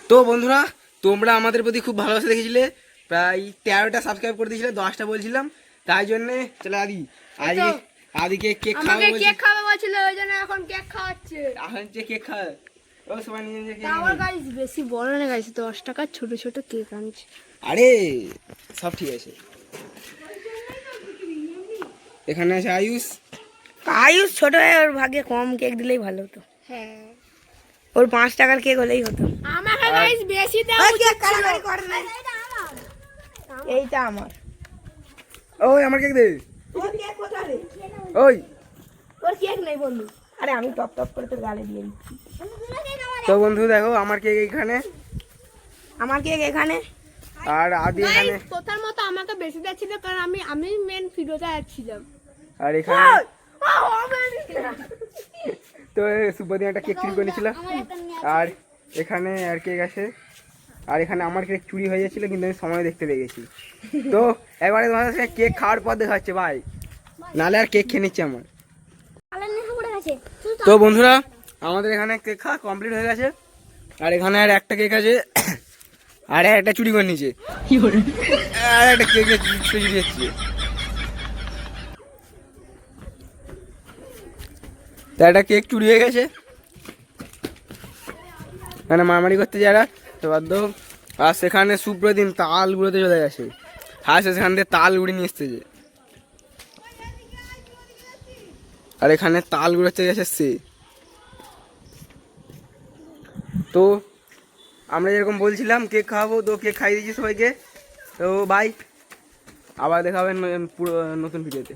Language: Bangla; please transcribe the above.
তো বন্ধুরা, তোমরা আমাদের প্রতি খুব ভালোবাসা দেখেছিলে। প্রায় 13টা সাবস্ক্রাইব করে দিয়েছিলে, 10টা বলছিলাম। তাই জন্যে চলে আজকে আদিকে কেক খাওয়াবো বলছি। কেক খাওয়াবো বলছিল, ওই জন্য এখন কেক খাওয়াচ্ছে। এখন যে কেক খাওয়া ও সবাই নিজে নিজে কেক আমার গাইস বেশি বড় না গাইস, 10 টাকার ছোট ছোট কেক আনছে। আরে সব ঠিক আছে। এখানে আছে আয়ুষ। আয়ুষ ছোট হয়ে ওর ভাগ্যে কম কেক দিলেই ভালো হতো। হ্যাঁ, ওর 5 টাকার কেক হলেই হতো। আমাকে গাইস বেশি দাও। এইটা আমার। ওই আমার কেক দে। তোর কেক কোথায় রে? ওই তোর কেক নেই বন্ধু। আরে আমি টপ টপ করে তোর গালে দিয়ে দিচ্ছি। তো বন্ধু দেখো আমার কেক এখানে, আমার কেক এখানে। আর আদি এখানে, গাইস তোতার মতো আমাকে বেশি দিয়েছিল, কারণ আমি মেন ফিরোজা ছিলাম। আর এখানে তো সুপদি একটা কেক চুরি করে নিয়েছিল। আর এখানে আর কেক আছে। আর এখানে আমার কেক চুরি হয়ে যাচ্ছিল, কিন্তু আমি সময় দেখতে পেয়ে গেছি। তো এবারে তোমার সাথে কেক খাওয়ার পর দেখা হচ্ছে ভাই, নালে আর কেক খেয়ে নিচ্ছে আমার। তো বন্ধুরা, আমাদের এখানে কেক খাওয়া কমপ্লিট হয়ে গেছে। আর এখানে আর একটা কেক আছে, আর একটা চুরি করে নিয়েছে। আর একটা কেক চুরি হচ্ছে। তা একটা কেক চুরি হয়ে গেছে, মানে মারামারি করতে যারা তো বাধ্য। আর সেখানে সুপ্রদিন তাল গুঁড়োতে চলে গেছে। হ্যাঁ, সেখান থেকে তাল গুঁড়ি নিয়ে এসছে যে। আর এখানে তাল গুঁড়োতে গেছে সে। তো আমরা যেরকম বলছিলাম কেক খাওয়াবো, তো কেক খাইয়ে দিয়েছি সবাইকে। তো বাই, আবার দেখা হবে পুরো নতুন ভিডিওতে।